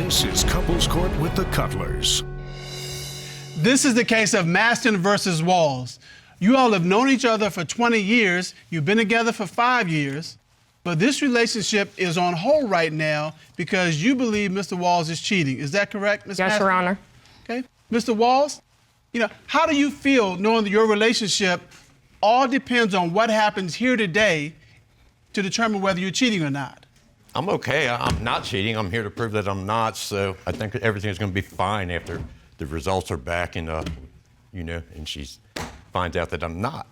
This is Couples Court with the Cutlers. This is the case of Masten versus Walls. You all have known each other for 20 years. You've been together for 5 years. But this relationship is on hold right now because you believe Mr. Walls is cheating. Is that correct, Ms. Yes, Masten? Your Honor. Okay. Mr. Walls, how do you feel knowing that your relationship all depends on what happens here today to determine whether you're cheating or not? I'm okay. I'm not cheating. I'm here to prove that I'm not. So I think everything's going to be fine after the results are back and, and she finds out that I'm not.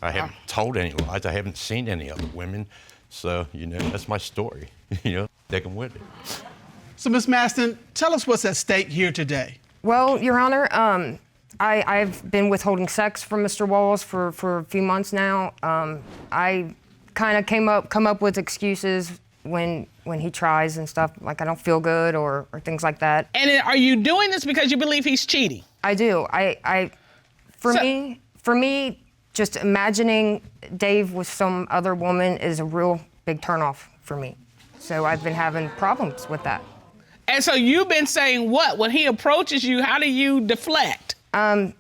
I haven't told any lies. I haven't seen any other women. So, that's my story. They can win it. So, Ms. Masten, tell us what's at stake here today. Well, Your Honor, I've been withholding sex from Mr. Walls for a few months now. I kind of come up with excuses when he tries and stuff, like I don't feel good or things like that. And are you doing this because you believe he's cheating? I do. For me, just imagining Dave with some other woman is a real big turnoff for me. So I've been having problems with that. And so you've been saying what? When he approaches you, how do you deflect? I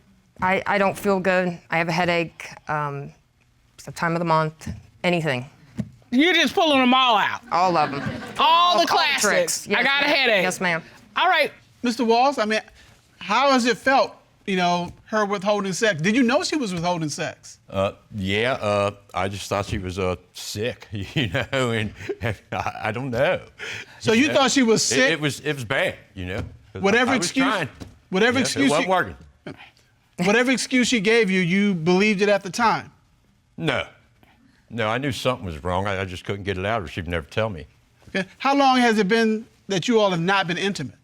don't feel good. I have a headache. It's the time of the month. Anything. You're just pulling them all out? All of them. All the classics. Yes, I got a headache. Yes, ma'am. All right. Mr. Walls, how has it felt, her withholding sex? Did you know she was withholding sex? Yeah, I just thought she was sick, and I don't know. So you thought she was sick? It was bad, Whatever I excuse, was trying. whatever Yeah, excuse, it wasn't working. Whatever excuse she gave you, you believed it at the time. No, I knew something was wrong. I just couldn't get it out, or she'd never tell me. Okay. How long has it been that you all have not been intimate?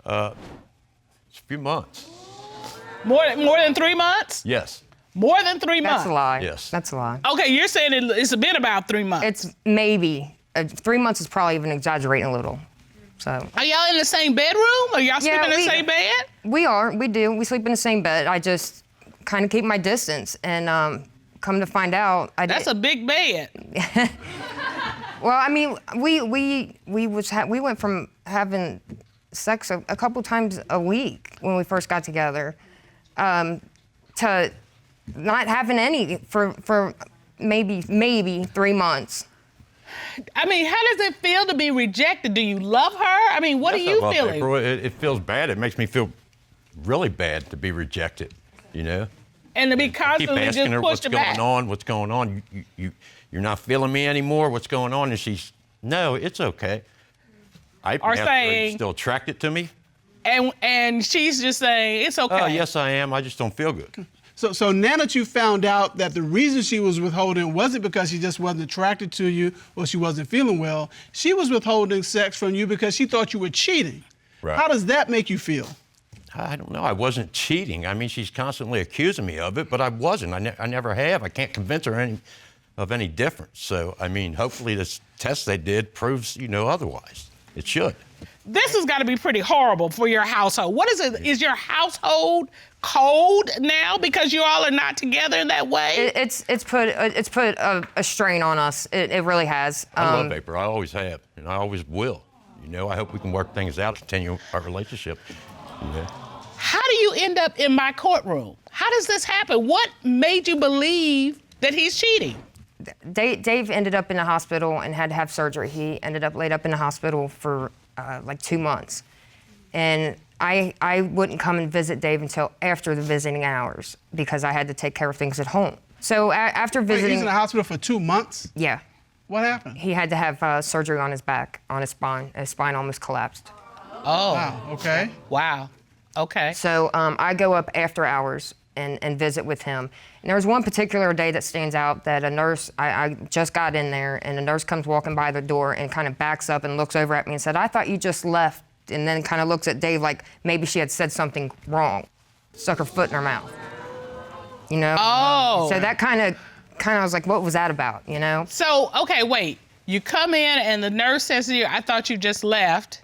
It's a few months. More than 3 months? Yes. More than 3 months? That's a lie. Yes. That's a lie. Okay, you're saying it's been about 3 months. It's maybe. 3 months is probably even exaggerating a little. So. Are y'all in the same bedroom? Are y'all sleeping in the same bed? We are. We do. We sleep in the same bed. I just kind of keep my distance. And come to find out, That's a big bed. Well, we went from having sex a couple times a week when we first got together to not having any for maybe 3 months. How does it feel to be rejected? Do you love her? What are you feeling? April. It feels bad. It makes me feel really bad to be rejected, And to be keep constantly asking just her pushed back. what's going on? You're not feeling me anymore? What's going on? And she's, no, it's okay. Or saying, are you still attracted to me? And she's just saying, it's okay. Oh, yes, I am. I just don't feel good. So now that you found out that the reason she was withholding wasn't because she just wasn't attracted to you or she wasn't feeling well, she was withholding sex from you because she thought you were cheating. Right. How does that make you feel? I don't know. I wasn't cheating. She's constantly accusing me of it, but I wasn't. I never have. I can't convince her of any difference. So, hopefully this test they did proves, otherwise. It should. This has got to be pretty horrible for your household. What is it? Is your household cold now because you all are not together in that way? It's put a strain on us. It really has. I love April. I always have, and I always will. I hope we can work things out, continue our relationship. How do you end up in my courtroom? How does this happen? What made you believe that he's cheating? Dave ended up in the hospital and had to have surgery. He ended up laid up in the hospital for like 2 months. And I wouldn't come and visit Dave until after the visiting hours because I had to take care of things at home. So after visiting... Wait, he's in the hospital for 2 months? Yeah. What happened? He had to have surgery on his back, on his spine. His spine almost collapsed. Oh. Wow, okay. Wow. Okay. So I go up after hours and visit with him. And there was one particular day that stands out that a nurse, I just got in there, and a nurse comes walking by the door and kind of backs up and looks over at me and said, "I thought you just left," and then kind of looks at Dave like maybe she had said something wrong. Stuck her foot in her mouth. Oh. So that kind of I was like, what was that about, So, okay, wait. You come in and the nurse says to you, "I thought you just left."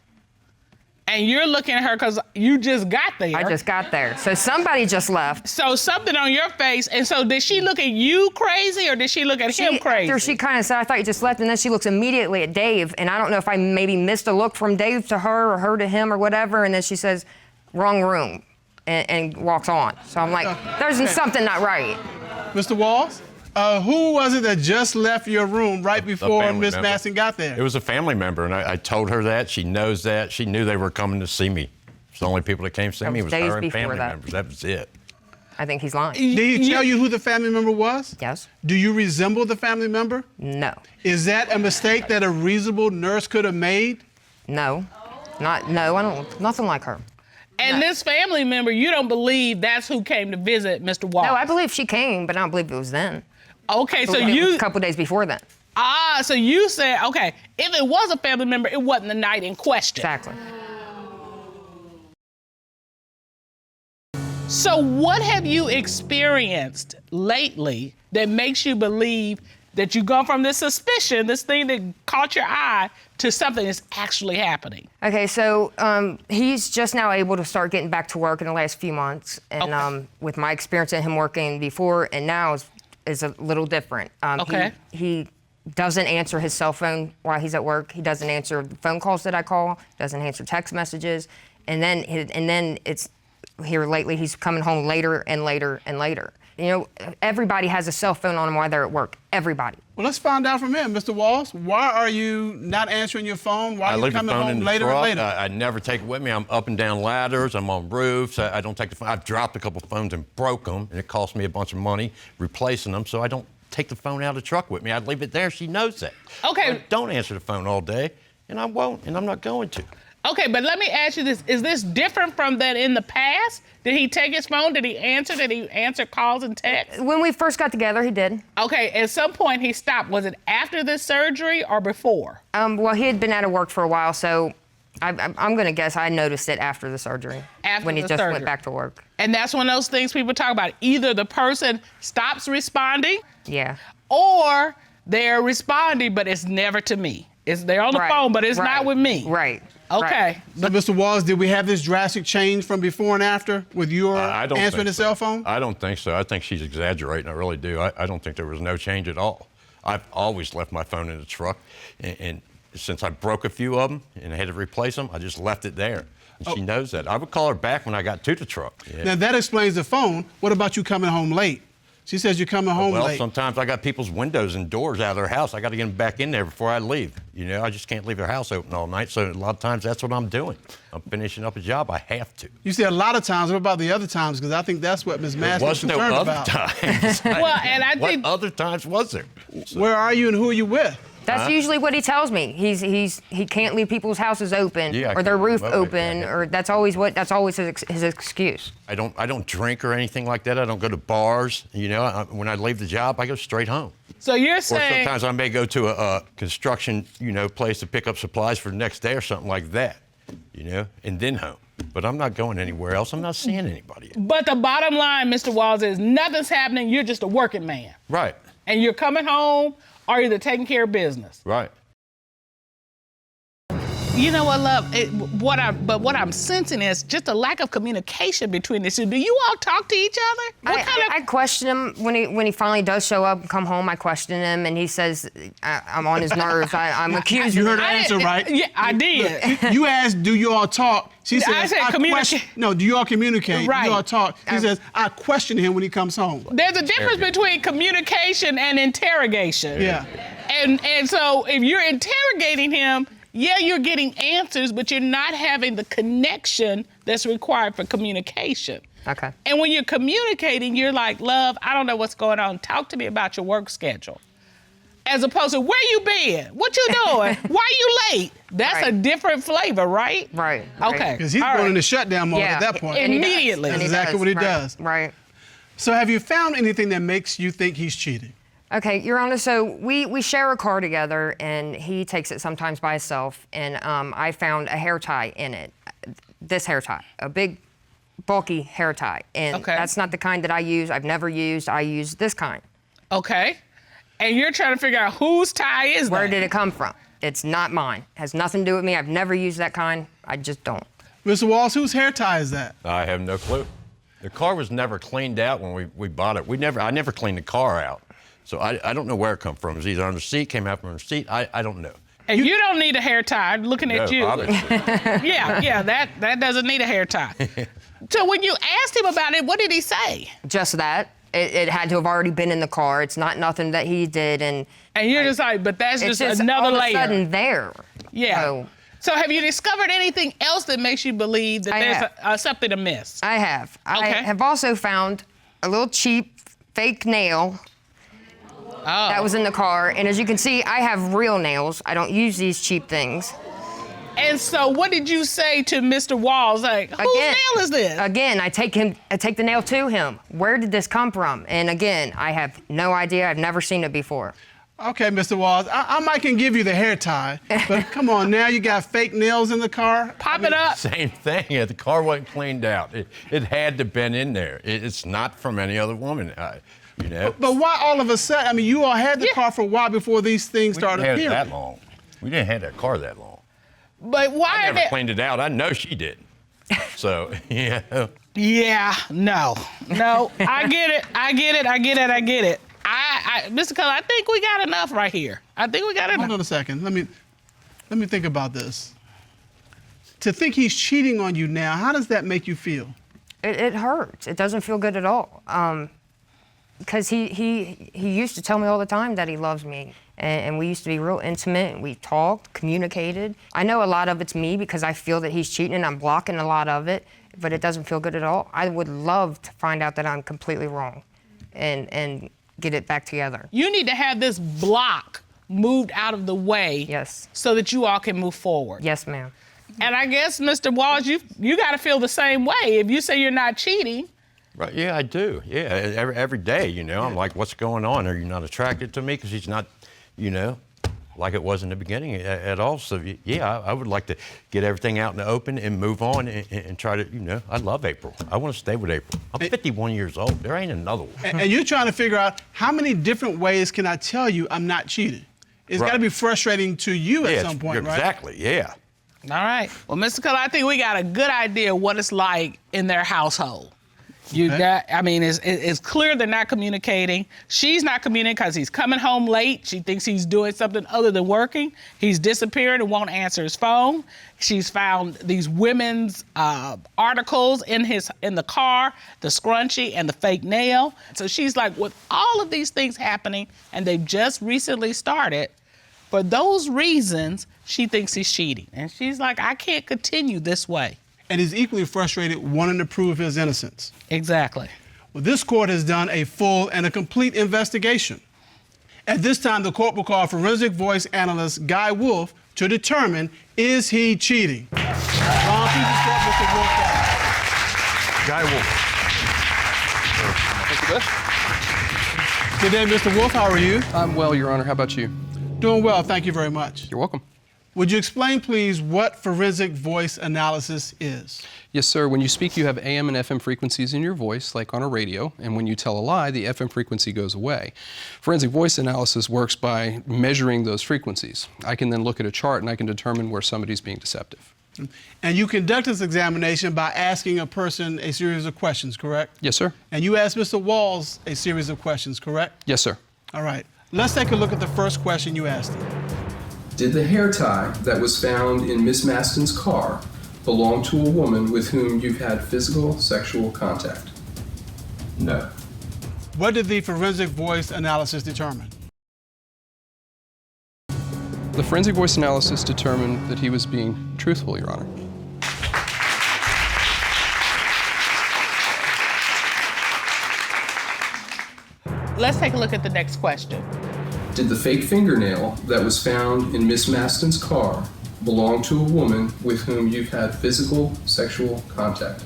And you're looking at her because you just got there. I just got there. So somebody just left. So something on your face. And so did she look at you crazy or did she look at him crazy? After she kind of said, I thought you just left, and then she looks immediately at Dave. And I don't know if I maybe missed a look from Dave to her or her to him or whatever. And then she says, wrong room, and walks on. So I'm like, there's something not right. Mr. Walls, who was it that just left your room right before Miss member. Masten got there? It was a family member, and I told her that. She knows that. She knew they were coming to see me. It's the only people that came to see That me was was days her and before family that. members. That was it. I think he's lying. Did he tell you who the family member was? Yes. Do you resemble the family member? No. Is that a mistake that a reasonable nurse could have made? No. I don't, nothing like her. And this family member, you don't believe that's who came to visit Mr. Walls? No, I believe she came, but I don't believe it was then. Okay, so It was you... a couple days before then. So you said, okay, if it was a family member, it wasn't the night in question. Exactly. So what have you experienced lately that makes you believe that you go from this suspicion, this thing that caught your eye, to something that's actually happening? Okay, so he's just now able to start getting back to work in the last few months. And with my experience of him working before and now is a little different. Okay. He doesn't answer his cell phone while he's at work. He doesn't answer the phone calls that I call, doesn't answer text messages. And then it's here lately, he's coming home later and later and later. You know, everybody has a cell phone on them while they're at work. Everybody. Well, let's find out from him, Mr. Walls. Why are you not answering your phone? Why I are you leave the coming phone home in the later truck. and later? I never take it with me. I'm up and down ladders. I'm on roofs. I don't take the phone. I've dropped a couple phones and broke them, and it cost me a bunch of money replacing them, so I don't take the phone out of the truck with me. I'd leave it there. She knows that. Okay. I don't answer the phone all day, and I won't, and I'm not going to. Okay, but let me ask you this. Is this different from that in the past? Did he take his phone? Did he answer? Did he answer calls and texts? When we first got together, he did. Okay, at some point he stopped. Was it after the surgery or before? Well, he had been out of work for a while, so I'm going to guess I noticed it after the surgery. After when he the just surgery. went back to work. And that's one of those things people talk about. Either the person stops responding Yeah. or they're responding, but it's never to me. They're on the phone, but it's not with me. Right. Okay. So, Mr. Walls, did we have this drastic change from before and after with your I don't answering think the cell phone? I don't think so. I think she's exaggerating. I really do. I don't think there was no change at all. I've always left my phone in the truck, and since I broke a few of them and I had to replace them, I just left it there. And she knows that. I would call her back when I got to the truck. Yeah. Now, that explains the phone. What about you coming home late? She says you're coming home Well, late. sometimes I got people's windows and doors out of their house. I got to get them back in there before I leave. You know, I just can't leave their house open all night. So a lot of times that's what I'm doing. I'm finishing up a job. I have to. You said a lot of times. What about the other times? Because I think that's what Ms. There Masten was was no concerned other about. times. Well, and I think What other times was there? Where are you and who are you with? That's usually what he tells me. He can't leave people's houses open Yeah, I or their can't roof leave them open. open, Yeah. or that's always his excuse. I don't drink or anything like that. I don't go to bars. You know, when I leave the job, I go straight home. so. You're Or saying sometimes I may go to a construction, place to pick up supplies for the next day or something like that, and then home. But I'm not going anywhere else. I'm not seeing anybody. But the bottom line, Mr. Walls, is nothing's happening. You're just a working man. Right, And you're coming home or either taking care of business. right. You know what, love? What I'm sensing is just a lack of communication between the two. Do you all talk to each other? I question him when he finally does show up and come home. I question him, and he says, "I'm on his nerves. I'm accusing." You heard him. her answer, right? Yeah, I did. You asked, do you all talk? She says, I said communicate. No, do you all communicate? Right. Do you all talk? She says, I question him when he comes home. There's a difference between communication and interrogation. Yeah. And so if you're interrogating him, yeah, you're getting answers, but you're not having the connection that's required for communication. Okay. And when you're communicating, you're like, love, I don't know what's going on. Talk to me about your work schedule. As opposed to, where you been? What you doing? Why you late? That's a different flavor, right? Right. Okay. Because he's All going right. into shutdown mode Yeah. at that point. And he does. Immediately. And he That's exactly does. what he Right. does. Right. So have you found anything that makes you think he's cheating? Okay, Your Honor, so we share a car together, and he takes it sometimes by himself, and I found a hair tie in it. This hair tie, a big, bulky hair tie. And that's not the kind that I use. I've never used. I use this kind. Okay. And you're trying to figure out whose tie is that? Where did it come from? It's not mine. Has nothing to do with me. I've never used that kind. I just don't. Mr. Walls, whose hair tie is that? I have no clue. The car was never cleaned out when we bought it. I never cleaned the car out. So I don't know where it come from. It was either on the seat, came out from the seat. I don't know. And you don't need a hair tie. I'm looking at you. Obviously. Yeah, that doesn't need a hair tie. So when you asked him about it, what did he say? Just that. It had to have already been in the car. It's not nothing that he did. And you're just like, but that's it's just another all layer. Of a sudden there. Yeah. So have you discovered anything else that makes you believe that there's something amiss? I have. Okay. I have also found a little cheap fake nail that was in the car. And as you can see, I have real nails. I don't use these cheap things. And so what did you say to Mr. Walls? Like, whose nail is this? Again, I take the nail to him. Where did this come from? And again, I have no idea. I've never seen it before. Okay, Mr. Walls, I might can give you the hair tie, but come on, now you got fake nails in the car? Pop it up. Same thing. The car wasn't cleaned out. It had to been in there. It's not from any other woman. You know. But why all of a sudden? I mean, you all had the car for a while before these things started appearing. We didn't have it that long. We didn't have that car that long. But why? I never cleaned it out. I know she did. So, yeah. Yeah, no. I get it. Mr. Culler, I think we got enough right here. Hold on a second. Let me think about this. To think he's cheating on you now, how does that make you feel? It hurts. It doesn't feel good at all. Because he used to tell me all the time that he loves me. And we used to be real intimate. We talked, communicated. I know a lot of it's me because I feel that he's cheating and I'm blocking a lot of it, but it doesn't feel good at all. I would love to find out that I'm completely wrong and get it back together. You need to have this block moved out of the way. Yes. So that you all can move forward. Yes, ma'am. And I guess, Mr. Walls, you got to feel the same way. If you say you're not cheating. Right, yeah, I do. Yeah, every day, you know, I'm like, what's going on? Are you not attracted to me? Because he's not, you know, like it was in the beginning at all. So, yeah, I would like to get everything out in the open and move on and try to, you know, I love April. I want to stay with April. I'm 51 years old. There ain't another one. And you're trying to figure out how many different ways can I tell you I'm not cheating? It's got to be frustrating to you at some point, right? Exactly, yeah. All right. Well, Mr. Culler, I think we got a good idea what it's like in their household. It's clear they're not communicating. She's not communicating because he's coming home late. She thinks he's doing something other than working. He's disappeared and won't answer his phone. She's found these women's articles in the car, the scrunchie and the fake nail. So she's like, with all of these things happening, and they've just recently started, for those reasons, she thinks he's cheating. And she's like, I can't continue this way. And he's equally frustrated, wanting to prove his innocence. Exactly. Well, this court has done a full and a complete investigation. At this time, the court will call forensic voice analyst Guy Wolf to determine, is he cheating? Ron, please start with the Wolf. Guy Wolf. Good day, Mr. Wolf. How are you? I'm well, Your Honor. How about you? Doing well. Thank you very much. You're welcome. Would you explain, please, what forensic voice analysis is? Yes, sir. When you speak, you have AM and FM frequencies in your voice, like on a radio, and when you tell a lie, the FM frequency goes away. Forensic voice analysis works by measuring those frequencies. I can then look at a chart and I can determine where somebody's being deceptive. And you conduct this examination by asking a person a series of questions, correct? Yes, sir. And you asked Mr. Walls a series of questions, correct? Yes, sir. All right. Let's take a look at the first question you asked him. Did the hair tie that was found in Miss Masten's car belong to a woman with whom you've had physical sexual contact? No. What did the forensic voice analysis determine? The forensic voice analysis determined that he was being truthful, Your Honor. Let's take a look at the next question. Did the fake fingernail that was found in Miss Masten's car belong to a woman with whom you've had physical sexual contact?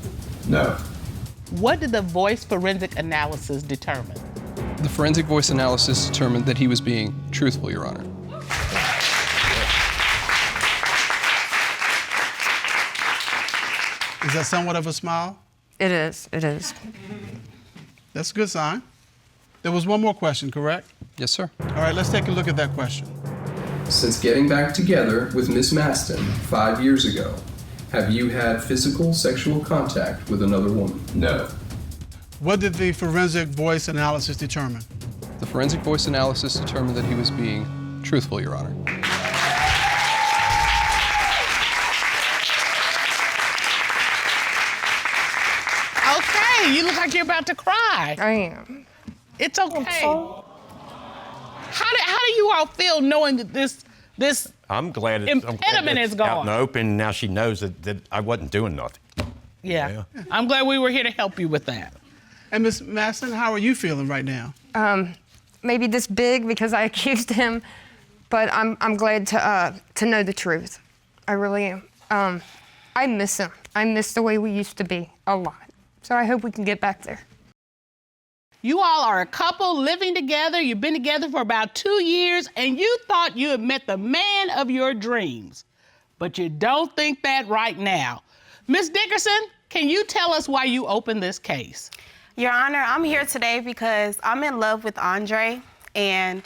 No. What did the voice forensic analysis determine? The forensic voice analysis determined that he was being truthful, Your Honor. Is that somewhat of a smile? It is. It is. That's a good sign. There was one more question, correct? Yes, sir. All right, let's take a look at that question. Since getting back together with Miss Masten 5 years ago, Have you had physical sexual contact with another woman? No. What did the forensic voice analysis determine? The forensic voice analysis determined that he was being truthful, Your Honor. Okay, you look like you're about to cry. I am. It's okay. How do you all feel knowing that this I'm glad impediment is gone? Out in the open. Now she knows that I wasn't doing nothing. Yeah. I'm glad we were here to help you with that. And Ms. Masten, how are you feeling right now? Maybe this big because I accused him, but I'm glad to know the truth. I really am. I miss him. I miss the way we used to be a lot. So I hope we can get back there. You all are a couple living together. You've been together for about 2 years, and you thought you had met the man of your dreams. But you don't think that right now. Ms. Dickerson, can you tell us why you opened this case? Your Honor, I'm here today because I'm in love with Andre, and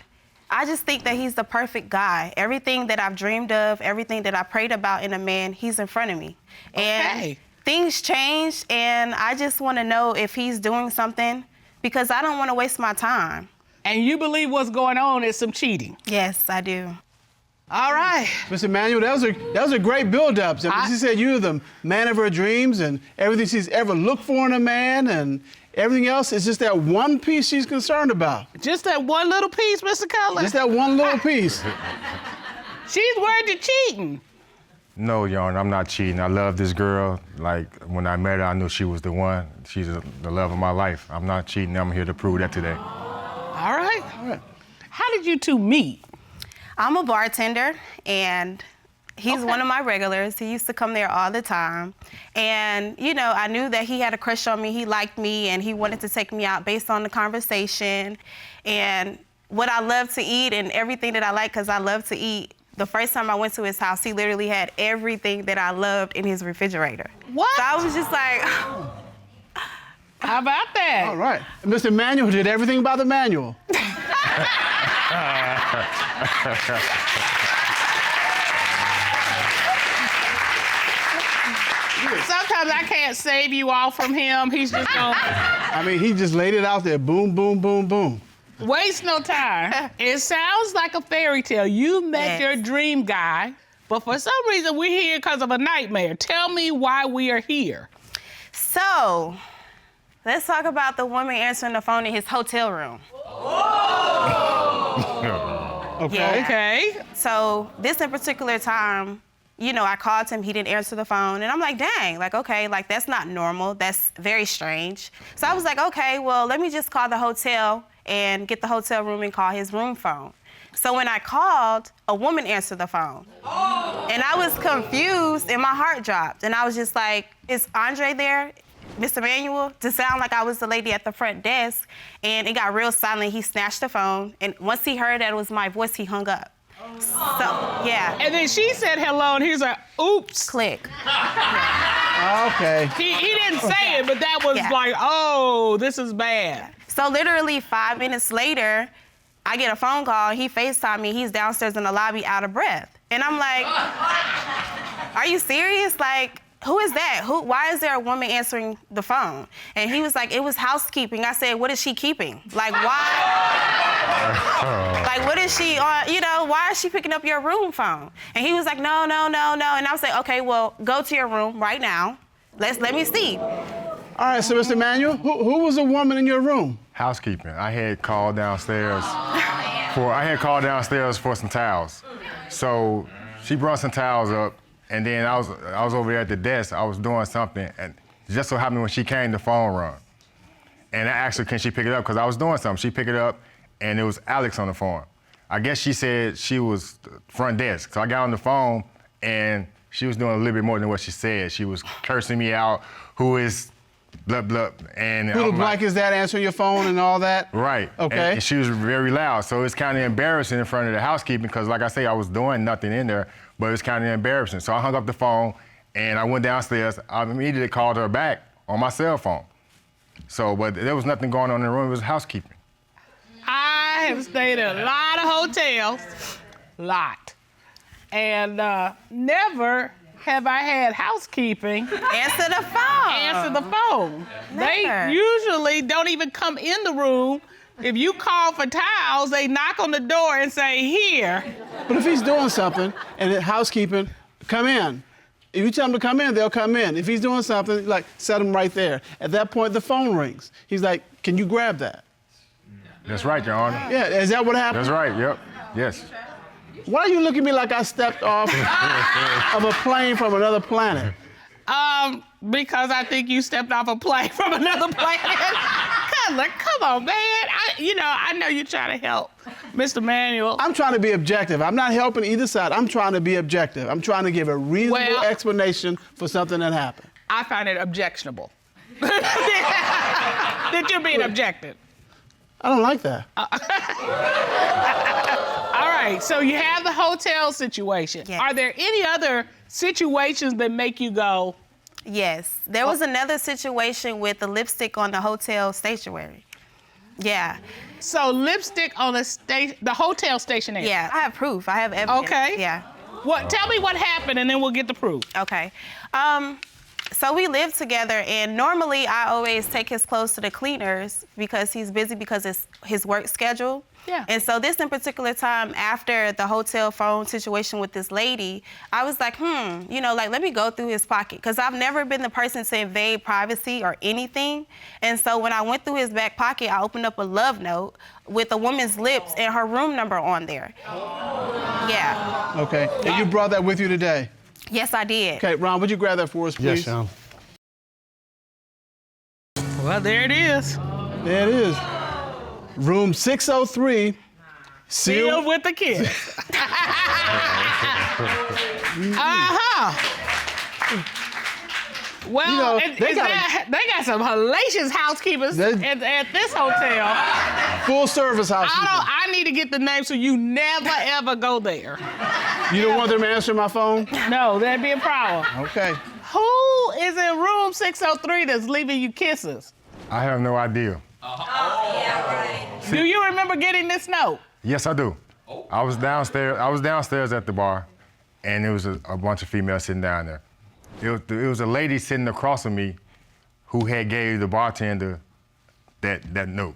I just think that he's the perfect guy. Everything that I've dreamed of, everything that I prayed about in a man, he's in front of me. And things changed, and I just want to know if he's doing something because I don't want to waste my time. And you believe what's going on is some cheating? Yes, I do. All right. Mr. Manuel, that was a great build-up. She said you're the man of her dreams and everything she's ever looked for in a man, and everything else is just that one piece she's concerned about. Just that one little piece, Mr. Cutler? Just that one little piece. She's worried you're cheating. No, Your Honor, I'm not cheating. I love this girl. Like, when I met her, I knew she was the one. She's the love of my life. I'm not cheating. I'm here to prove that today. All right. How did you two meet? I'm a bartender, and he's one of my regulars. He used to come there all the time. And, you know, I knew that he had a crush on me. He liked me, and he wanted to take me out based on the conversation. And what I love to eat and everything that I like, because I love to eat, the first time I went to his house, he literally had everything that I loved in his refrigerator. What? So I was just like... How about that? All right. And Mr. Manuel did everything by the manual. Sometimes I can't save you all from him. He's just going I mean, he just laid it out there. Boom, boom, boom, boom. waste no time. It sounds like a fairy tale. You met your dream guy, but for some reason we're here because of a nightmare. Tell me why we are here. So, let's talk about the woman answering the phone in his hotel room. Okay. Yeah. Okay. So this in particular time, you know, I called him, he didn't answer the phone, and I'm like, dang, like, okay, like, that's not normal, that's very strange. So I was like, okay, well, let me just call the hotel and get the hotel room and call his room phone. So when I called, a woman answered the phone. And I was confused and my heart dropped. And I was just like, is Andre there? Mr. Manuel, to sound like I was the lady at the front desk. And it got real silent. He snatched the phone. And once he heard that it was my voice, he hung up. So, yeah. And then she said hello, and he's like, oops. Click. Okay. He didn't say it, but that was like, oh, this is bad. So literally 5 minutes later, I get a phone call. He FaceTimed me. He's downstairs in the lobby out of breath. And I'm like, are you serious? Like, who is that? Why is there a woman answering the phone? And he was like, it was housekeeping. I said, what is she keeping? Like, why? Like, what is she, you know, why is she picking up your room phone? And he was like, no. And I was like, okay, well, go to your room right now. Let me see. All right, so Mr. Manuel, who was the woman in your room? Housekeeping. I had called downstairs for some towels. So she brought some towels up, and then I was over there at the desk. I was doing something, and just so happened when she came, the phone rang. And I asked her, can she pick it up? Because I was doing something. She picked it up, and it was Alex on the phone. I guess she said she was the front desk. So I got on the phone, and she was doing a little bit more than what she said. She was cursing me out, who is blah, blah. And Who the black is that answering your phone and all that? Right. Okay. And she was very loud. So it's kind of embarrassing in front of the housekeeping because, like I say, I was doing nothing in there, but it was kind of embarrassing. So I hung up the phone, and I went downstairs. I immediately called her back on my cell phone. So, but there was nothing going on in the room. It was housekeeping. I have stayed at a lot of hotels, and never have I had housekeeping Answer the phone. answer the phone. They Never. usually don't even come in the room. If you call for towels, they knock on the door and say, here. But if he's doing something and the housekeeping, come in. If you tell him to come in, they'll come in. If he's doing something, like, set him right there. At that point, the phone rings. He's like, can you grab that? That's right, Your Honor. Yeah, is that what happened? That's right, yep, yes. Why are you looking at me like I stepped off of a plane from another planet? Because I think you stepped off a plane from another planet. Come on, man. I know you're trying to help Mr. Manuel. I'm trying to be objective. I'm not helping either side. I'm trying to be objective. I'm trying to give a reasonable explanation for something that happened. I find it objectionable that you're being objective. I don't like that. All right, so you have the hotel situation. Yes. Are there any other situations that make you go? Yes. There was another situation with the lipstick on the hotel stationery. Yeah. So lipstick on the hotel stationery. Yeah. I have proof. I have evidence. Okay. Yeah. Tell me what happened, and then we'll get the proof. Okay. So we live together, and normally I always take his clothes to the cleaners because he's busy because it's his work schedule. Yeah. And so this in particular time, after the hotel phone situation with this lady, I was like, let me go through his pocket, because I've never been the person to invade privacy or anything. And so when I went through his back pocket, I opened up a love note with a woman's lips and her room number on there. Yeah. Okay, and you brought that with you today? Yes, I did. Okay, Ron, would you grab that for us, please? Yes, Sean. Well, there it is. There it is. Room 603. Sealed with the kiss. Well, they got some hellacious housekeepers at this hotel. Full service housekeepers. I need to get the name so you never, ever go there. You don't want them to answer my phone? No, that'd be a problem. Okay. Who is in room 603 that's leaving you kisses? I have no idea. Do you remember getting this note? Yes, I do. I was downstairs at the bar, and there was a bunch of females sitting down there. It was a lady sitting across from me who had gave the bartender that note.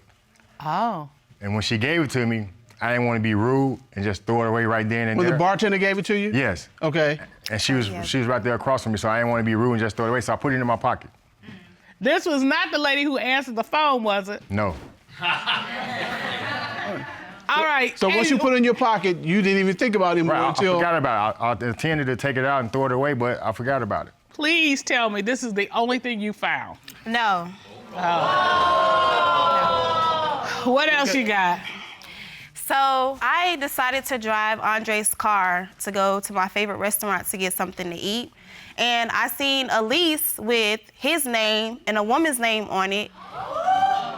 Oh. And when she gave it to me, I didn't want to be rude and just throw it away right then and there. When the bartender gave it to you? Yes. Okay. And she was right there across from me, so I didn't want to be rude and just throw it away, so I put it in my pocket. This was not the lady who answered the phone, was it? No. All right. So once you put it in your pocket, you didn't even think about it anymore until... I forgot about it. I intended to take it out and throw it away, but I forgot about it. Please tell me this is the only thing you found. No. Oh. What else you got? So I decided to drive Andre's car to go to my favorite restaurant to get something to eat. And I seen a lease with his name and a woman's name on it.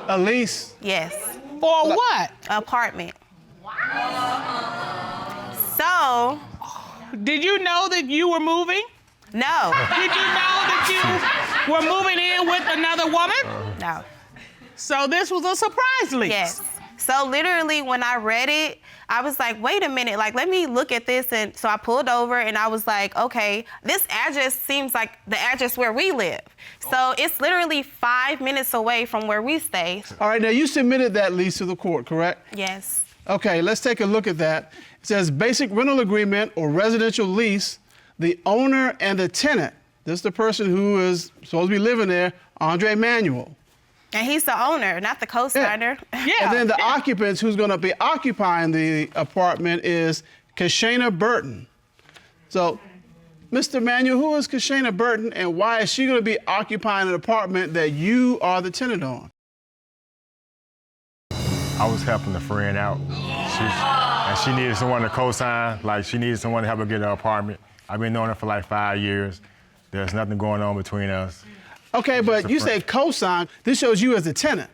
A lease? Yes. For what? Apartment. So. Did you know that you were moving? No. Did you know that you were moving in with another woman? No. So this was a surprise lease? Yes. So literally when I read it, I was like, wait a minute, like, let me look at this. And so I pulled over and I was like, okay, this address seems like the address where we live. So it's literally 5 minutes away from where we stay. All right, now you submitted that lease to the court, correct? Yes. Okay, let's take a look at that. It says basic rental agreement or residential lease, the owner and the tenant. This is the person who is supposed to be living there, Andre Manuel. And he's the owner, not the co-signer. Yeah. And then the occupants who's gonna be occupying the apartment is Kashana Burton. So, Mr. Manuel, who is Kashana Burton and why is she gonna be occupying an apartment that you are the tenant on? I was helping a friend out. And she needed someone to co-sign, like she needed someone to help her get an apartment. I've been knowing her for like 5 years. There's nothing going on between us. Okay, but you say co-sign, this shows you as a tenant.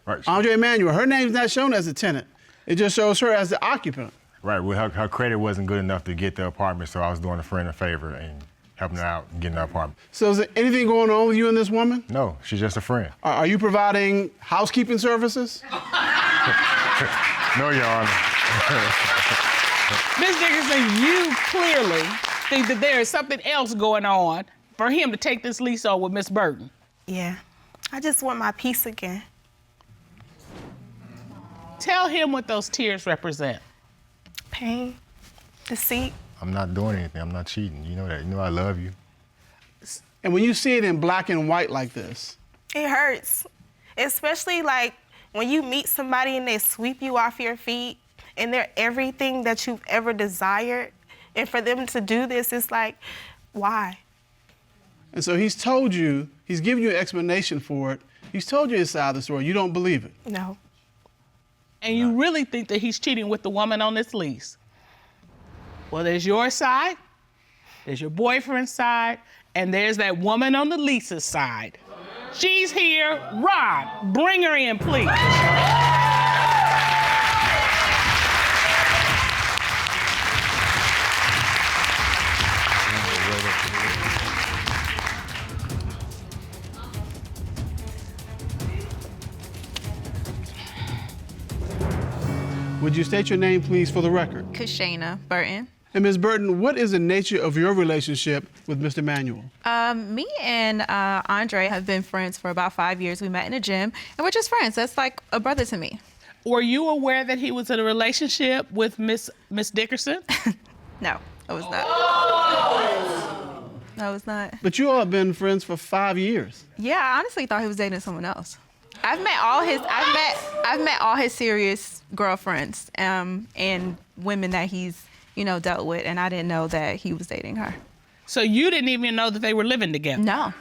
Right. Andre Manuel, her name's not shown as a tenant. It just shows her as the occupant. Right, well, her credit wasn't good enough to get the apartment, so I was doing a friend a favor and helping her out and getting the apartment. So is there anything going on with you and this woman? No, she's just a friend. Are you providing housekeeping services? No, Your Honor. Ms. Dickerson, you clearly think that there is something else going on for him to take this lease on with Miss Burton? Yeah. I just want my peace again. Tell him what those tears represent. Pain, deceit. I'm not doing anything. I'm not cheating. You know that. You know I love you. And when you see it in black and white like this, It hurts. Especially like when you meet somebody and they sweep you off your feet and they're everything that you've ever desired. And for them to do this, it's like, why? and so he's told you, he's given you an explanation for it. He's told you his side of the story. You don't believe it. No. And you really think that he's cheating with the woman on this lease? Well, there's your side, there's your boyfriend's side, and there's that woman on the lease's side. She's here. Ron, bring her in, please. Would you state your name, please, for the record? Kashana Burton. And Ms. Burton, what is the nature of your relationship with Mr. Manuel? Me and Andre have been friends for about 5 years. We met in a gym, and we're just friends. That's like a brother to me. Were you aware that he was in a relationship with Miss Dickerson? No, I was not. I was not. But you all have been friends for 5 years. Yeah, I honestly thought he was dating someone else. I've met all his serious girlfriends and women that he's dealt with, and I didn't know that he was dating her. So you didn't even know that they were living together? No.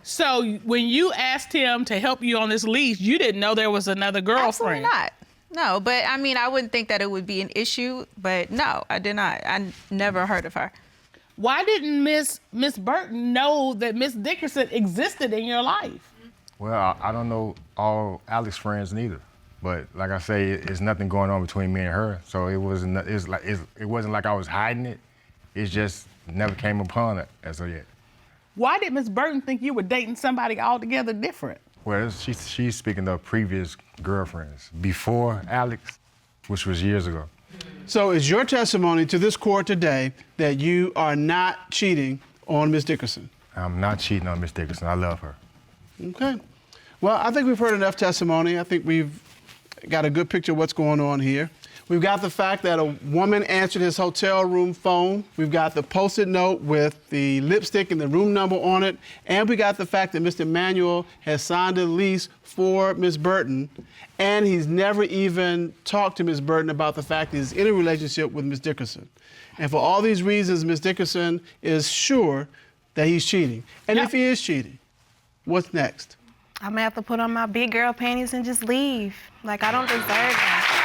So when you asked him to help you on this lease, you didn't know there was another girlfriend? Absolutely not. No, but I mean, I wouldn't think that it would be an issue, but no, I did not. I never heard of her. Why didn't Miss Burton know that Miss Dickerson existed in your life? Well, I don't know all Alex's friends neither. But like I say, it's nothing going on between me and her. So it wasn't like I was hiding it. It just never came upon it as of yet. Why did Miss Burton think you were dating somebody altogether different? Well, she's speaking of previous girlfriends before Alex, which was years ago. So is your testimony to this court today that you are not cheating on Miss Dickerson? I'm not cheating on Miss Dickerson. I love her. Okay. Well, I think we've heard enough testimony. I think we've got a good picture of what's going on here. We've got the fact that a woman answered his hotel room phone. We've got the Post-it note with the lipstick and the room number on it. And we got the fact that Mr. Manuel has signed a lease for Ms. Burton. And he's never even talked to Ms. Burton about the fact that he's in a relationship with Ms. Dickerson. And for all these reasons, Ms. Dickerson is sure that he's cheating. And if he is cheating, what's next? I'm gonna have to put on my big girl panties and just leave. Like, I don't deserve that.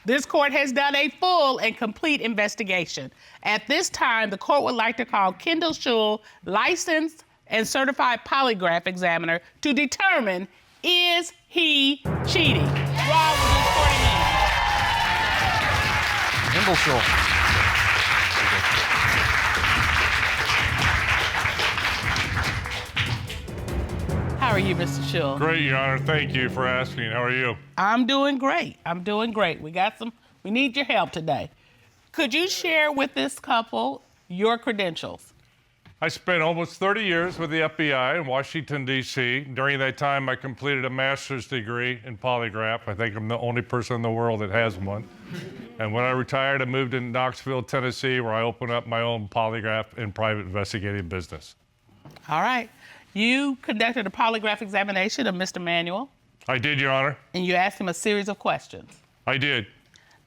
This court has done a full and complete investigation. At this time, the court would like to call Kendall Schul, licensed and certified polygraph examiner, to determine, is he cheating? Rob, will you 40 minutes? Kendall Schul. How are you, Mr. Schul? Great, Your Honor. Thank you for asking. How are you? I'm doing great. We need your help today. Could you share with this couple your credentials? I spent almost 30 years with the FBI in Washington, D.C. During that time, I completed a master's degree in polygraph. I think I'm the only person in the world that has one. And when I retired, I moved to Knoxville, Tennessee, where I opened up my own polygraph and private investigating business. All right. You conducted a polygraph examination of Mr. Manuel. I did, Your Honor. And you asked him a series of questions. I did.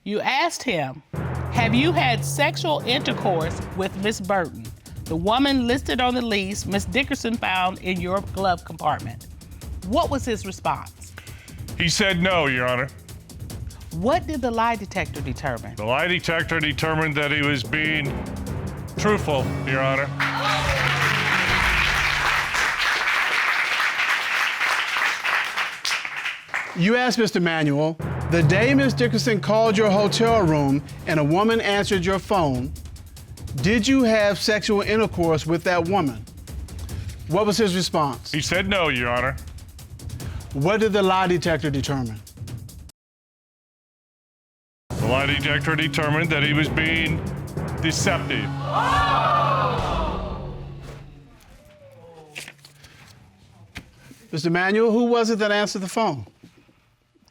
You asked him, have you had sexual intercourse with Miss Burton, the woman listed on the lease Miss Dickerson found in your glove compartment? What was his response? He said no, Your Honor. What did the lie detector determine? The lie detector determined that he was being truthful, Your Honor. You asked Mr. Manuel, the day Ms. Dickerson called your hotel room and a woman answered your phone, did you have sexual intercourse with that woman? What was his response? He said no, Your Honor. What did the lie detector determine? The lie lie detector determined that he was being deceptive. Mr. Manuel, who was it that answered the phone?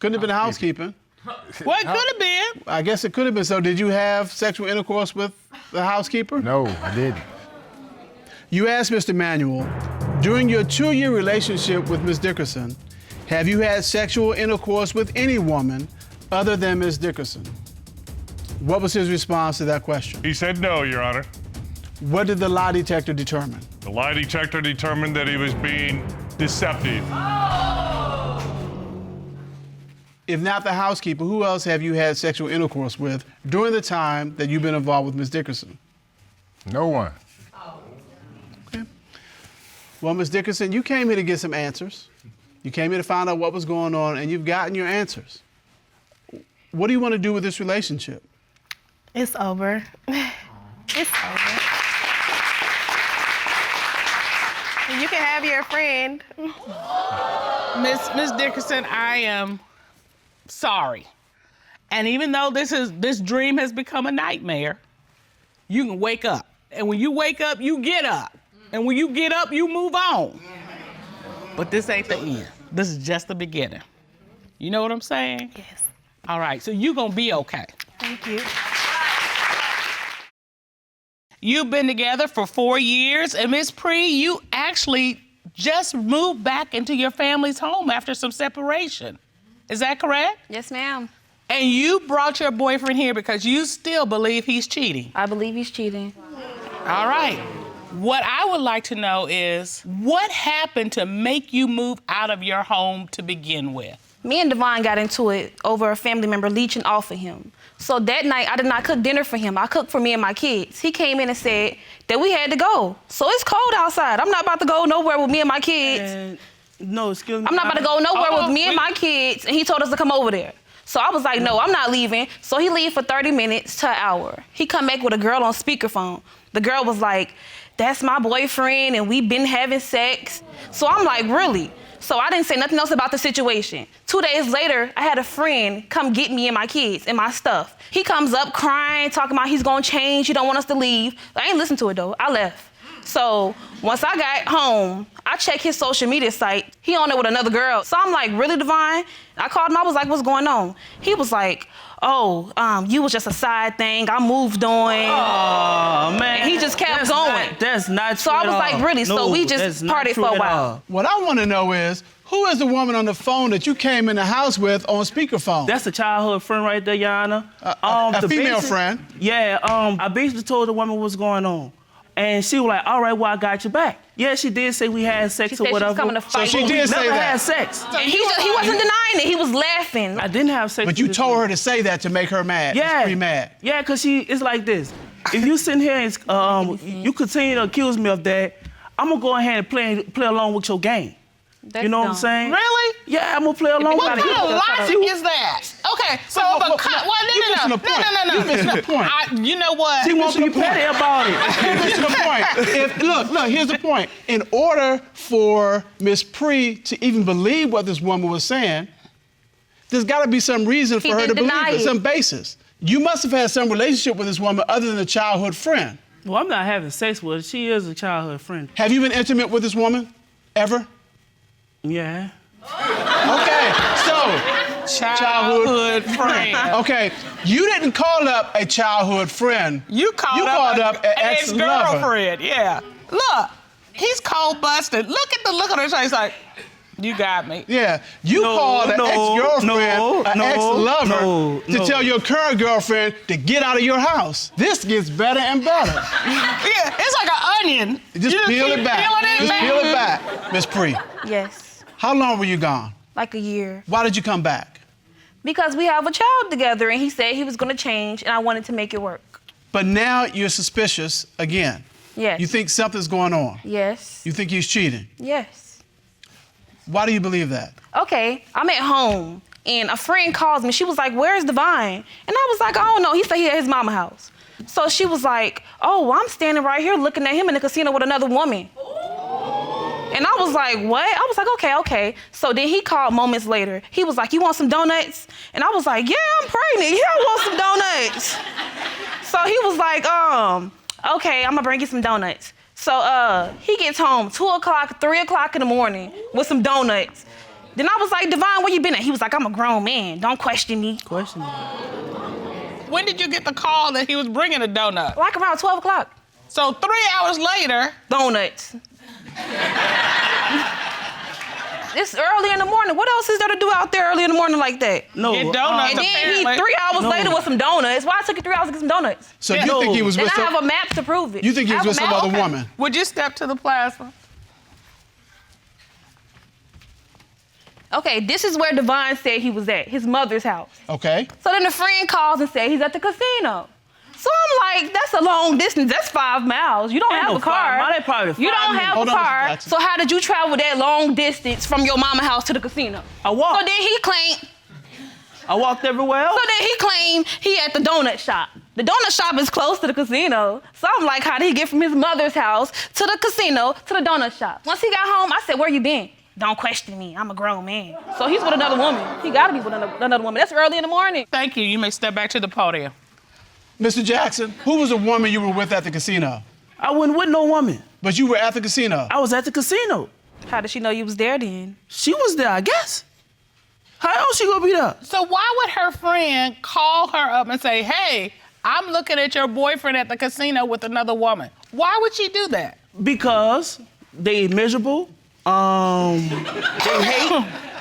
Couldn't have been housekeeping. Well, it could have been. I guess it could have been. So did you have sexual intercourse with the housekeeper? No, I didn't. You asked Mr. Manuel, during your 2-year relationship with Ms. Dickerson, have you had sexual intercourse with any woman other than Ms. Dickerson? What was his response to that question? He said no, Your Honor. What did the lie detector determine? The lie detector determined that he was being deceptive. If not the housekeeper, who else have you had sexual intercourse with during the time that you've been involved with Ms. Dickerson? No one. Okay. Well, Ms. Dickerson, you came here to get some answers. You came here to find out what was going on, and you've gotten your answers. What do you want to do with this relationship? It's over. It's over. You can have your friend. Miss Dickerson, I am sorry. And even though this dream has become a nightmare, you can wake up. And when you wake up, you get up. And when you get up, you move on. But this ain't the end. This is just the beginning. You know what I'm saying? Yes. All right, so you're gonna be okay. Thank you. You've been together for 4 years, and Miss Pree, you actually just moved back into your family's home after some separation. Is that correct? Yes, ma'am. And you brought your boyfriend here because you still believe he's cheating. I believe he's cheating. All right. What I would like to know is, what happened to make you move out of your home to begin with? Me and Devon got into it over a family member leeching off of him. So that night, I did not cook dinner for him. I cooked for me and my kids. He came in and said that we had to go. So it's cold outside. I'm not about to go nowhere with me and my kids. No, excuse me. I'm not about to go nowhere with me and my kids, and he told us to come over there. So I was like, no, I'm not leaving. So he leave for 30 minutes to an hour. He come back with a girl on speakerphone. The girl was like, that's my boyfriend, and we've been having sex. So I'm like, really? So I didn't say nothing else about the situation. 2 days later, I had a friend come get me and my kids and my stuff. He comes up crying, talking about he's gonna change, he don't want us to leave. I ain't listen to it though, I left. So once I got home, I checked his social media site. He on there with another girl. So I'm like, really, Divine? I called him, I was like, what's going on? He was like, oh, you was just a side thing. I moved on. Oh, man. And he just kept going. That's not true. So I was like, really? No, so we just parted for a while. What I want to know is, who is the woman on the phone that you came in the house with on speakerphone? That's a childhood friend right there, Your Honor. A female friend? Yeah, I basically told the woman what's going on. And she was like, all right, well, I got your back. Yeah, she did say we had sex She or said whatever. she was coming to fight. So she did say never that. had sex. And he wasn't denying it. He was laughing. I didn't have sex. But you told her to say that to make her mad. Yeah. Pretty mad. Yeah, because it's like this. If you sitting here and you continue to accuse me of that, I'm going to go ahead and play along with your game. That's you know what I'm dumb. saying? Really? Yeah, I'm going to play along with What it. kind of logic is that? Okay, so You're missing the point. You know what? She won't be petty about it. You're missing the point. Look, here's the point. In order for Miss Pree to even believe what this woman was saying, there's got to be some reason for her to believe it, some basis. You must have had some relationship with this woman other than a childhood friend. Well, I'm not having sex with her. She is a childhood friend. Have you been intimate with this woman ever? Yeah. Okay, so Childhood friend. Okay, you didn't call up a childhood friend. You called up an an ex-lover. ex-girlfriend, yeah. Look, he's cold busted. Look at the look on her face like, you got me. Yeah, you called an ex-girlfriend, an ex-lover to tell your current girlfriend to get out of your house. This gets better and better. Yeah, it's like an onion. Just peel it back. Just peel it back, Miss Pree. Yes, How long were you gone? like a year. Why did you come back? Because we have a child together, and he said he was going to change, and I wanted to make it work. But now you're suspicious again. Yes. You think something's going on. Yes. You think he's cheating. Yes. Why do you believe that? Okay, I'm at home, and a friend calls me. She was like, where's Divine? And I was like, I don't know. He said he at his mama's house. So she was like, oh, well, I'm standing right here looking at him in the casino with another woman. And I was like, what? I was like, okay. So then he called moments later. He was like, you want some donuts? And I was like, yeah, I'm pregnant. Yeah, I want some donuts. So he was like, okay, I'm gonna bring you some donuts. So he gets home 2 o'clock, 3 o'clock in the morning with some donuts. Then I was like, Devon, where you been at? He was like, I'm a grown man. Don't question me. Question me. When did you get the call that he was bringing a donut? Like around 12 o'clock. So 3 hours later. Donuts. It's early in the morning. What else is there to do out there early in the morning like that? No. Get donuts, and then apparently. he 3 hours later with some donuts. Why took it 3 hours to get some donuts? So you think he was Then with I have a map to prove it. You think he was with some other Okay. woman? Would you step to the plasma? Okay, this is where Devon said he was at, his mother's house. Okay. So then the friend calls and said he's at the casino. So I'm like, that's a long distance. That's 5 miles. You don't Ain't have no a car. 5 miles. That probably 5 You don't minutes. have Hold a on, Mr. car. Jackson. So how did you travel that long distance from your mama house to the casino? I walked. So then he claimed. I walked everywhere else. So then he claimed he at the donut shop. The donut shop is close to the casino. So I'm like, how did he get from his mother's house to the casino to the donut shop? Once he got home, I said, where you been? Don't question me. I'm a grown man. So he's with another woman. He gotta be with another woman. That's early in the morning. Thank you. You may step back to the podium. Mr. Jackson, who was the woman you were with at the casino? I wasn't with no woman. But you were at the casino. I was at the casino. How did she know you was there then? She was there, I guess. How else she gonna be there? So why would her friend call her up and say, hey, I'm looking at your boyfriend at the casino with another woman? Why would she do that? Because they miserable.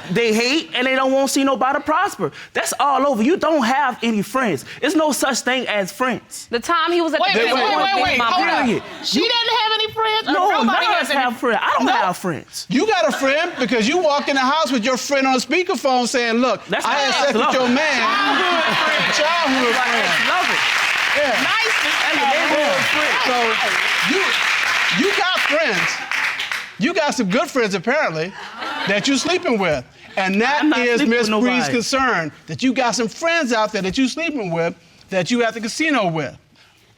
They hate, and they don't want to see nobody prosper. That's all over. You don't have any friends. There's no such thing as friends. The time he was at Wait, the casino. wait. Hold up. Period. She doesn't have any friends? Or No, nobody none of has us any have friends. I don't have friends. You got a friend because you walk in the house with your friend on a speakerphone saying, look, That's I had nice. sex with Love your it. man. Childhood friend. Love it. Yeah. Nice to So you got friends. You got some good friends apparently that you're sleeping with. And that I'm not is sleeping Miss with Pree's nobody. concern, that you got some friends out there that you're sleeping with that you at the casino with.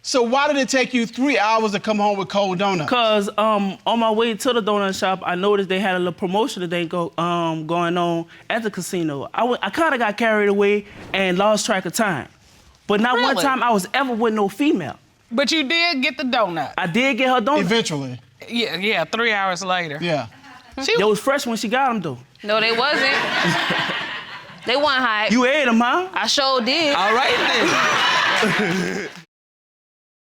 So why did it take you 3 hours to come home with cold donuts? Cause on my way to the donut shop, I noticed they had a little promotion that they going on at the casino. I kind of got carried away and lost track of time. But not one Really? time I was ever with no female. But you did get the donut. I did get her donut. Eventually. Yeah, 3 hours later. Yeah. They was fresh when she got them though. No, they wasn't. They wasn't hype. You ate them, huh? I sure did. All right then.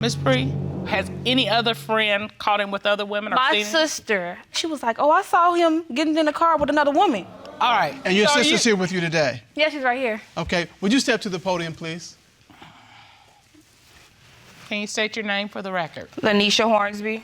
Miss Pree, has any other friend caught him with other women or My seen him? sister, she was like, oh, I saw him getting in the car with another woman. All right. And your So sister's here with you today. Yeah, she's right here. Okay, would you step to the podium, please? Can you state your name for the record? Lanisha Hornsby.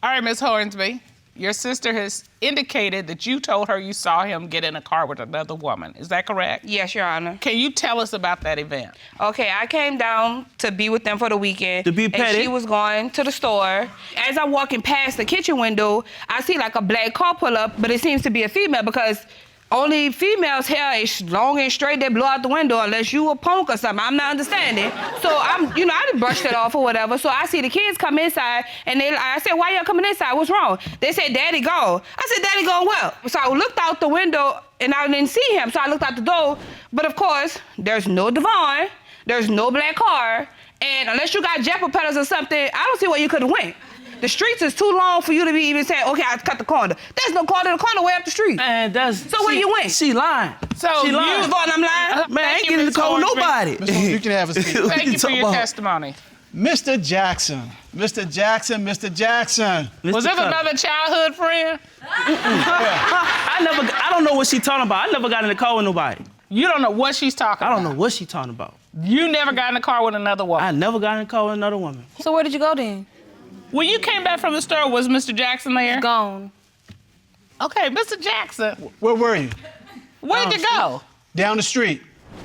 All right, Miss Hornsby, your sister has indicated that you told her you saw him get in a car with another woman. Is that correct? Yes, Your Honor. Can you tell us about that event? Okay, I came down to be with them for the weekend. To be and petty. she was going to the store. As I'm walking past the kitchen window, I see like a black car pull up, but it seems to be a female because only females' hair is long and straight. They blow out the window unless you a punk or something. I'm not understanding. So I done brushed it off or whatever. So I see the kids come inside and I said, why y'all coming inside? What's wrong? They said, Daddy gone. I said, Daddy gone well. So I looked out the window and I didn't see him. So I looked out the door. But of course, there's no Devon. There's no black car. And unless you got jet propellers or something, I don't see where you could have went. The streets is too long for you to be even saying, okay, I cut the corner. There's no corner, the corner way up the street. Man, So where you went? She lying. So she you- lying. Devon, I'm lying? Man, I ain't Thank you, getting in the Ms. car with Hornsby. nobody. Ms. Hornsby, you can have a seat. Thank you for your about? testimony. Mr. Jackson. Mr. Jackson, Mr. Jackson. Was this another childhood friend? I don't know what she talking about. I never got in the car with nobody. You don't know what she's talking about. I don't know what she talking about. You never got in the car with another woman. I never got in the car with another woman. So where did you go then? When you came back from the store, was Mr. Jackson there? Gone. Okay, Mr. Jackson, Where were you? where'd you go? Down the street.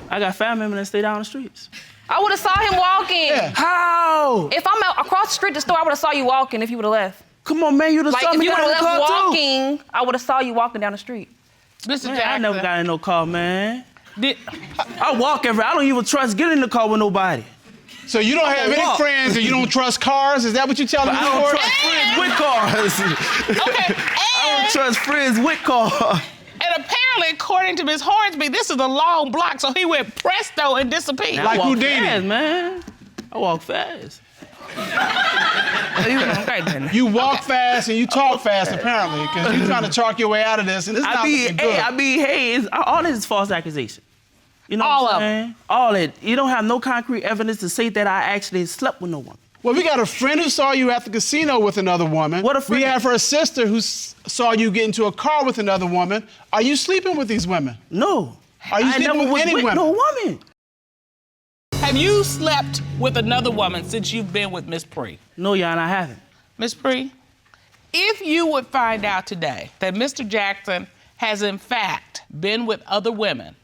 I got family members that stay down the streets. I would have saw him walking. Yeah. How? If I'm out across the street the store, I would have saw you walking if you would have left. Come on, man, you done Like saw if me you would down in have the left car too. walking, I would have saw you walking down the street. Mr. Man, Jackson. I never got in no car, man. Did, I walk I don't even trust getting in the car with nobody. So you don't have any friends and you don't trust cars? Is that what you're telling me? I don't trust friends with cars. Okay, I don't trust friends with cars. and apparently, according to Ms. Hornsby, this is a long block, so he went presto and disappeared. Like I walk Houdini. fast, man. I walk fast. You walk fast and you talk fast, apparently, because you're trying to talk your way out of this, and it's not looking good. Hey, all this is false accusation. You know what I'm saying? All it. You don't have no concrete evidence to say that I actually slept with no one. Well, we got a friend who saw you at the casino with another woman. What a friend? We have her sister who saw you get into a car with another woman. Are you sleeping with these women? No. Are you I sleeping never with was any with women? no woman. Have you slept with another woman since you've been with Miss Pree? No, Your Honor, I haven't. Miss Pree, if you would find out today that Mr. Jackson has in fact been with other women,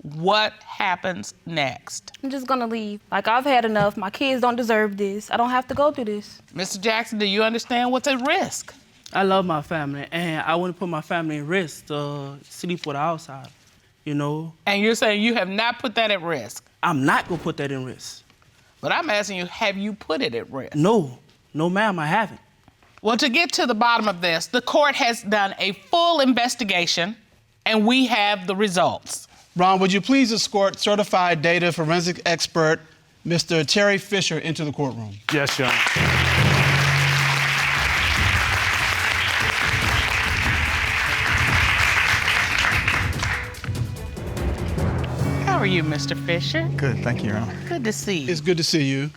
what happens next? I'm just gonna leave. Like, I've had enough. My kids don't deserve this. I don't have to go through this. Mr. Jackson, do you understand what's at risk? I love my family, and I wouldn't put my family at risk to sleep with an outsider, you know? And you're saying you have not put that at risk? I'm not gonna put that in risk. But I'm asking you, have you put it at risk? No, ma'am, I haven't. Well, to get to the bottom of this, the court has done a full investigation, and we have the results. Ron, would you please escort certified data forensic expert Mr. Terry Fisher into the courtroom? Yes, Your Honor. How are you, Mr. Fisher? Good, thank you, Your Honor. Good to see you. It's good to see you.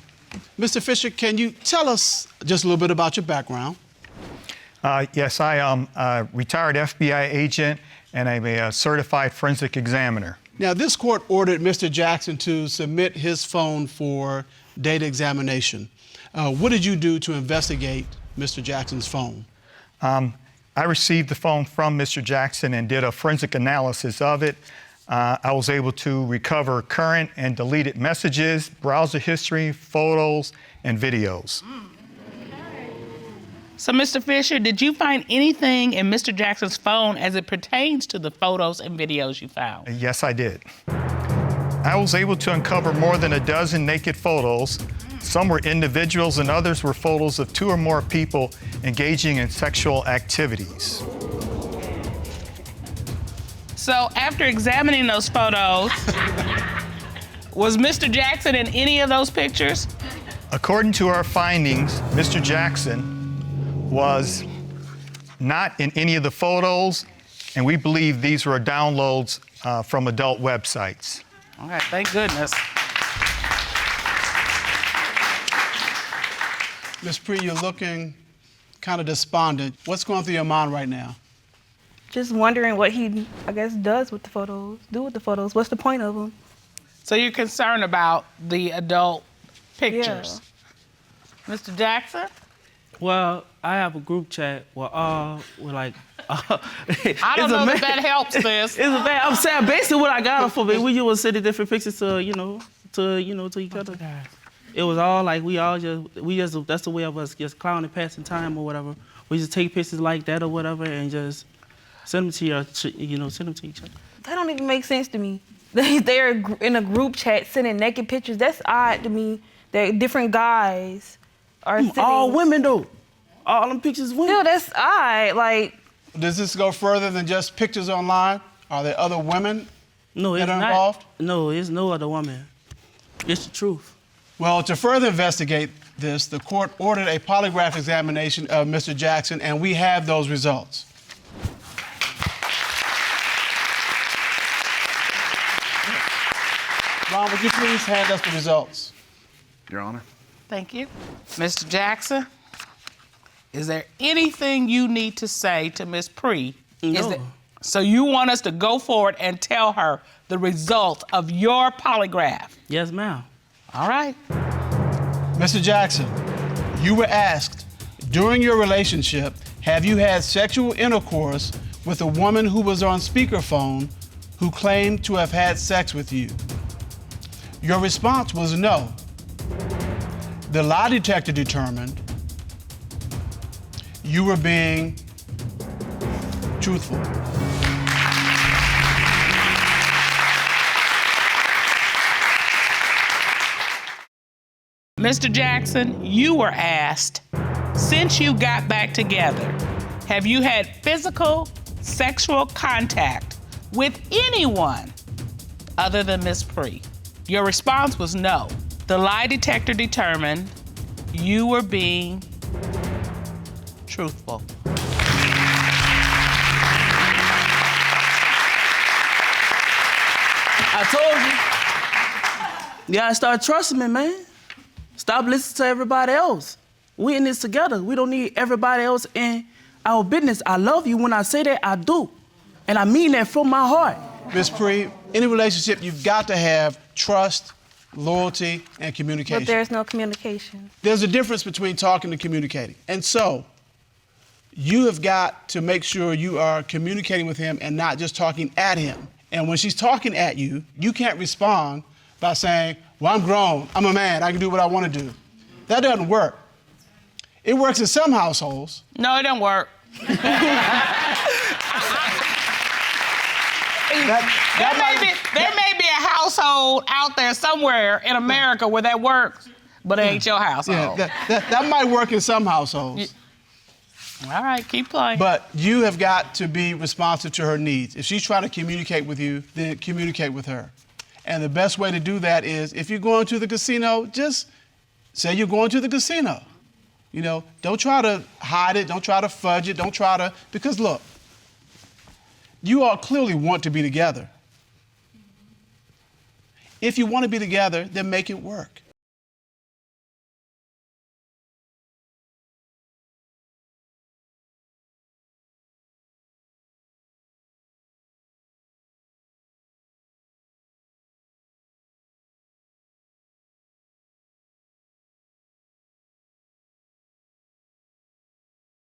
Mr. Fisher, can you tell us just a little bit about your background? Yes, I am a retired FBI agent and I'm a certified forensic examiner. Now, this court ordered Mr. Jackson to submit his phone for data examination. What did you do to investigate Mr. Jackson's phone? I received the phone from Mr. Jackson and did a forensic analysis of it. I was able to recover current and deleted messages, browser history, photos, and videos. So, Mr. Fisher, did you find anything in Mr. Jackson's phone as it pertains to the photos and videos you found? Yes, I did. I was able to uncover more than a dozen naked photos. Some were individuals and others were photos of 2 or more people engaging in sexual activities. So, after examining those photos, was Mr. Jackson in any of those pictures? According to our findings, Mr. Jackson was not in any of the photos, and we believe these were downloads from adult websites. All right, thank goodness. Ms. Pree, you're looking kind of despondent. What's going through your mind right now? Just wondering what he, I guess, does with the photos, What's the point of them? So you're concerned about the adult pictures? Yeah. Mr. Jackson? Well, I have a group chat where we're like, I don't know if that helps this. I'm saying basically what I got it for, me. We just sending different pictures to each other. It was all like we just that's the way of us just clowning, passing time or whatever. We just take pictures like that or whatever and just send them to each other. That don't even make sense to me. They're in a group chat sending naked pictures. That's odd to me. That different guys are sending. All women though. All them pictures women. No, that's odd. Like. Does this go further than just pictures online? Are there other women that are involved? No, it's no other woman. It's the truth. Well, to further investigate this, the court ordered a polygraph examination of Mr. Jackson, and we have those results. Ron, would you please hand us the results? Your Honor. Thank you. Mr. Jackson, is there anything you need to say to Ms. Pree? No. So you want us to go forward and tell her the result of your polygraph? Yes, ma'am. All right. Mr. Jackson, you were asked, during your relationship, have you had sexual intercourse with a woman who was on speakerphone who claimed to have had sex with you? Your response was no. The lie detector determined you were being truthful. Mr. Jackson, you were asked, since you got back together, have you had physical, sexual contact with anyone other than Miss Pree? Your response was no. The lie detector determined you were being truthful. I told you. You gotta start trusting me, man. Stop listening to everybody else. We in this together. We don't need everybody else in our business. I love you. When I say that, I do. And I mean that from my heart. Miss Pree, in a relationship, you've got to have trust, loyalty, and communication. But there's no communication. There's a difference between talking and communicating. And so, you have got to make sure you are communicating with him and not just talking at him. And when she's talking at you, you can't respond by saying, well, I'm grown, I'm a man, I can do what I want to do. That doesn't work. It works in some households. No, it don't work. There may be a household out there somewhere in America where that works, but it ain't your household. Yeah, that might work in some households. All right, keep playing. But you have got to be responsive to her needs. If she's trying to communicate with you, then communicate with her. And the best way to do that is, if you're going to the casino, just say you're going to the casino. You know, don't try to hide it, don't try to fudge it, because look, you all clearly want to be together. If you want to be together, then make it work.